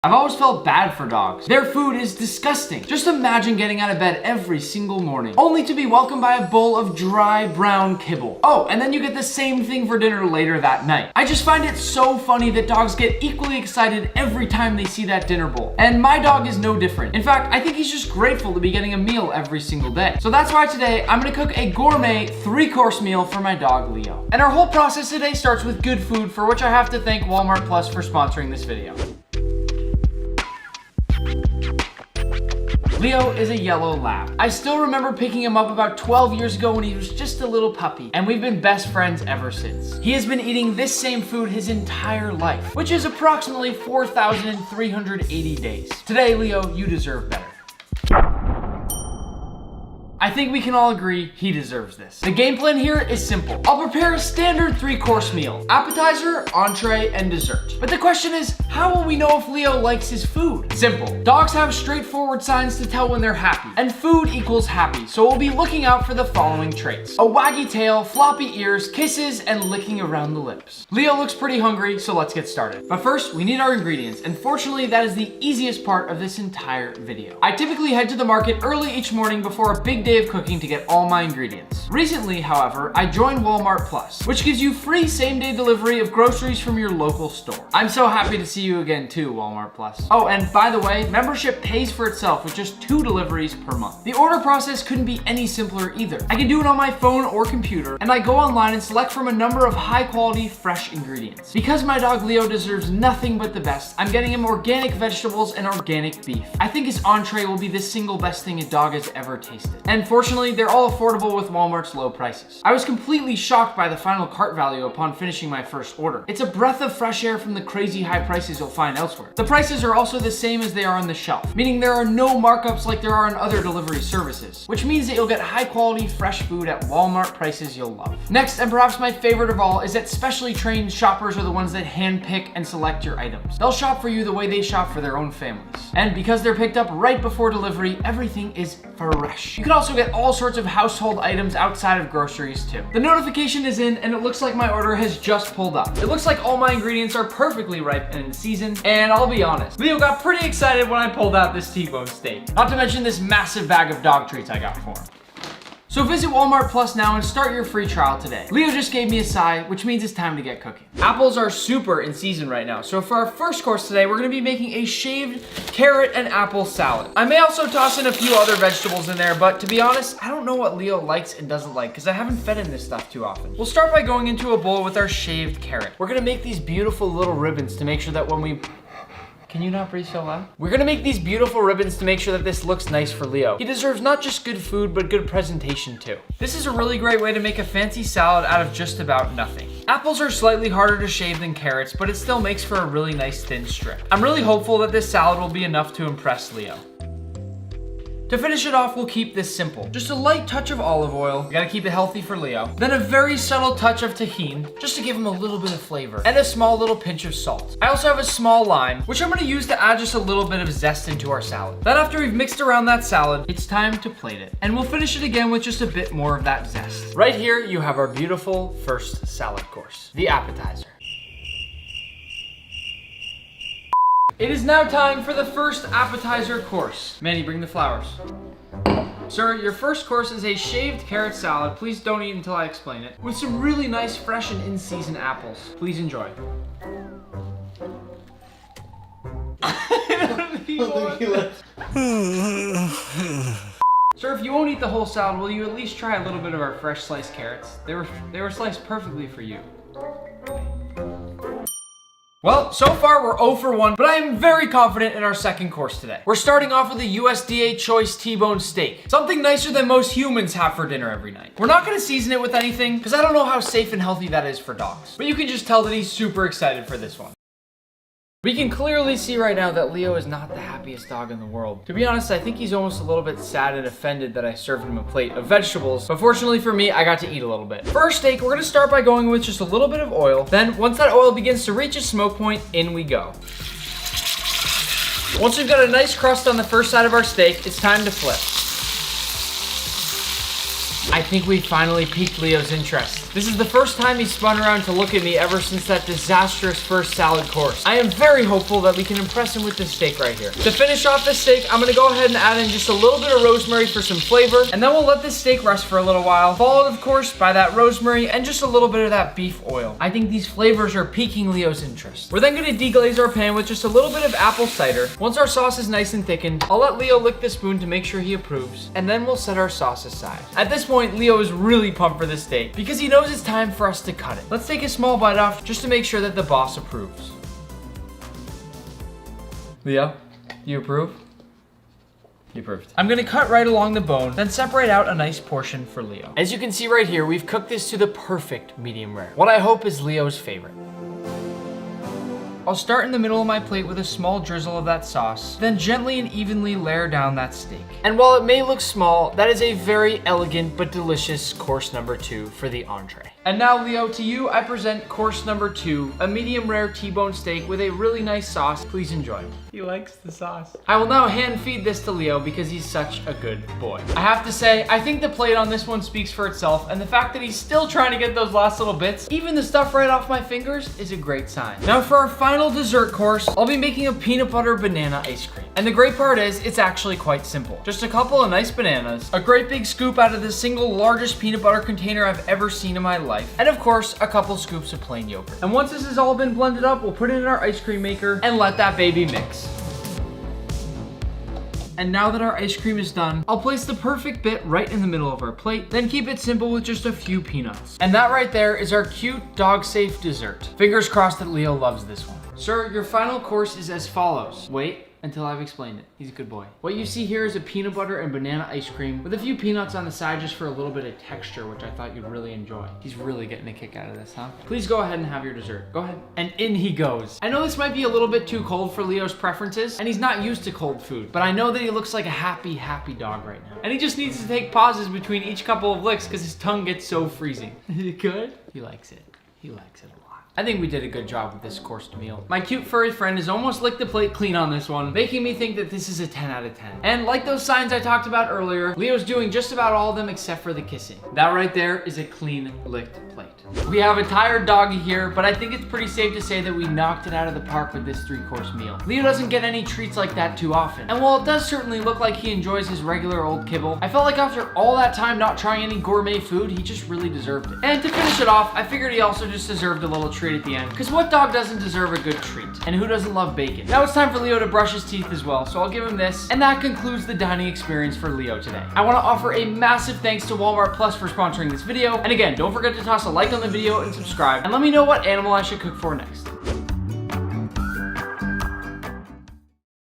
I've always felt bad for dogs. Their food is disgusting. Just imagine getting out of bed every single morning, only to be welcomed by a bowl of dry brown kibble. Oh, and then you get the same thing for dinner later that night. I just find it so funny that dogs get equally excited every time they see that dinner bowl. And my dog is no different. In fact, I think he's just grateful to be getting a meal every single day. So that's why today I'm gonna cook a gourmet 3-course meal for my dog, Leo. And our whole process today starts with good food, for which I have to thank Walmart Plus for sponsoring this video. Leo is a yellow lab. I still remember picking him up about 12 years ago when he was just a little puppy, and we've been best friends ever since. He has been eating this same food his entire life, which is approximately 4,380 days. Today, Leo, you deserve better. I think we can all agree he deserves this. The game plan here is simple. I'll prepare a standard 3-course meal: appetizer, entree, and dessert. But the question is, how will we know if Leo likes his food? Simple. Dogs have straightforward signs to tell when they're happy, and food equals happy, so we'll be looking out for the following traits: a waggy tail, floppy ears, kisses, and licking around the lips. Leo looks pretty hungry, so let's get started. But first, we need our ingredients, and fortunately, that is the easiest part of this entire video. I typically head to the market early each morning before a big day of cooking to get all my ingredients. Recently, however, I joined Walmart Plus, which gives you free same-day delivery of groceries from your local store. I'm so happy to see you again too, Walmart Plus. Oh, and by the way, membership pays for itself with just 2 deliveries per month. The order process couldn't be any simpler either. I can do it on my phone or computer, and I go online and select from a number of high-quality, fresh ingredients. Because my dog Leo deserves nothing but the best, I'm getting him organic vegetables and organic beef. I think his entree will be the single best thing a dog has ever tasted. And fortunately, they're all affordable with Walmart's low prices. I was completely shocked by the final cart value upon finishing my first order. It's a breath of fresh air from the crazy high prices you'll find elsewhere. The prices are also the same as they are on the shelf, meaning there are no markups like there are in other delivery services, which means that you'll get high quality fresh food at Walmart prices you'll love. Next, and perhaps my favorite of all, is that specially trained shoppers are the ones that hand pick and select your items. They'll shop for you the way they shop for their own families. And because they're picked up right before delivery, everything is fresh. You can also get all sorts of household items outside of groceries too. The notification is in, and it looks like my order has just pulled up. It looks like all my ingredients are perfectly ripe and in season, and I'll be honest, Leo got pretty excited when I pulled out this T-bone steak. Not to mention this massive bag of dog treats I got for him. So visit Walmart Plus now and start your free trial today. Leo just gave me a sigh, which means it's time to get cooking. Apples are super in season right now, so for our first course today, we're gonna be making a shaved carrot and apple salad. I may also toss in a few other vegetables in there, but to be honest, I don't know what Leo likes and doesn't like, because I haven't fed him this stuff too often. We'll start by going into a bowl with our shaved carrot. We're gonna make these beautiful little ribbons to make sure that when we... Can you not breathe so loud? We're gonna make these beautiful ribbons to make sure that this looks nice for Leo. He deserves not just good food, but good presentation too. This is a really great way to make a fancy salad out of just about nothing. Apples are slightly harder to shave than carrots, but it still makes for a really nice thin strip. I'm really hopeful that this salad will be enough to impress Leo. To finish it off, we'll keep this simple. Just a light touch of olive oil. We gotta keep it healthy for Leo. Then a very subtle touch of tahini, just to give him a little bit of flavor. And a small little pinch of salt. I also have a small lime, which I'm gonna use to add just a little bit of zest into our salad. Then after we've mixed around that salad, it's time to plate it. And we'll finish it again with just a bit more of that zest. Right here, you have our beautiful first salad course, the appetizer. It is now time for the first appetizer course. Manny, bring the flowers. Sir, your first course is a shaved carrot salad. Please don't eat until I explain it. With some really nice, fresh and in-season apples. Please enjoy. Sir, if you won't eat the whole salad, will you at least try a little bit of our fresh sliced carrots? They were sliced perfectly for you. Well, so far we're 0 for 1, but I am very confident in our second course today. We're starting off with a USDA Choice T-bone steak. Something nicer than most humans have for dinner every night. We're not gonna season it with anything, because I don't know how safe and healthy that is for dogs. But you can just tell that he's super excited for this one. We can clearly see right now that Leo is not the happiest dog in the world. To be honest, I think he's almost a little bit sad and offended that I served him a plate of vegetables, but fortunately for me, I got to eat a little bit. For our steak, we're gonna start by going with just a little bit of oil. Then, once that oil begins to reach a smoke point, in we go. Once we've got a nice crust on the first side of our steak, it's time to flip. I think we finally piqued Leo's interest. This is the first time he spun around to look at me ever since that disastrous first salad course. I am very hopeful that we can impress him with this steak right here. To finish off this steak, I'm gonna go ahead and add in just a little bit of rosemary for some flavor, and then we'll let this steak rest for a little while, followed of course by that rosemary and just a little bit of that beef oil. I think these flavors are piquing Leo's interest. We're then gonna deglaze our pan with just a little bit of apple cider. Once our sauce is nice and thickened, I'll let Leo lick the spoon to make sure he approves, and then we'll set our sauce aside. At this point, Leo is really pumped for this steak because he knows it's time for us to cut it. Let's take a small bite off just to make sure that the boss approves. Leo, do you approve? You approved. I'm gonna cut right along the bone, then separate out a nice portion for Leo. As you can see right here, we've cooked this to the perfect medium rare. What I hope is Leo's favorite. I'll start in the middle of my plate with a small drizzle of that sauce, then gently and evenly layer down that steak. And while it may look small, that is a very elegant but delicious course number 2 for the entree. And now, Leo, to you, I present course number 2, a medium rare T-bone steak with a really nice sauce. Please enjoy. He likes the sauce. I will now hand feed this to Leo because he's such a good boy. I have to say, I think the plate on this one speaks for itself, and the fact that he's still trying to get those last little bits, even the stuff right off my fingers, is a great sign. Now for our final dessert course, I'll be making a peanut butter banana ice cream. And the great part is, it's actually quite simple. Just a couple of nice bananas, a great big scoop out of the single largest peanut butter container I've ever seen in my life, and of course, a couple scoops of plain yogurt. And once this has all been blended up, we'll put it in our ice cream maker and let that baby mix. And now that our ice cream is done, I'll place the perfect bit right in the middle of our plate, then keep it simple with just a few peanuts. And that right there is our cute, dog-safe dessert. Fingers crossed that Leo loves this one. Sir, your final course is as follows. Wait until I've explained it. He's a good boy. What you see here is a peanut butter and banana ice cream with a few peanuts on the side just for a little bit of texture, which I thought you'd really enjoy. He's really getting a kick out of this, huh? Please go ahead and have your dessert. Go ahead. And in he goes. I know this might be a little bit too cold for Leo's preferences, and he's not used to cold food, but I know that he looks like a happy, happy dog right now. And he just needs to take pauses between each couple of licks because his tongue gets so freezing. Is it good? He likes it. He likes it a lot. I think we did a good job with this coursed meal. My cute furry friend has almost licked the plate clean on this one, making me think that this is a 10 out of 10. And like those signs I talked about earlier, Leo's doing just about all of them except for the kissing. That right there is a clean licked plate. We have a tired doggy here, but I think it's pretty safe to say that we knocked it out of the park with this 3-course meal. Leo doesn't get any treats like that too often. And while it does certainly look like he enjoys his regular old kibble, I felt like after all that time not trying any gourmet food, he just really deserved it. And to finish it off, I figured he also just deserved a little treat at the end, because what dog doesn't deserve a good treat? And who doesn't love bacon? Now it's time for Leo to brush his teeth as well, so I'll give him this, and that concludes the dining experience for Leo today. I want to offer a massive thanks to Walmart Plus for sponsoring this video, and again, don't forget to toss a like on the video and subscribe, and let me know what animal I should cook for next.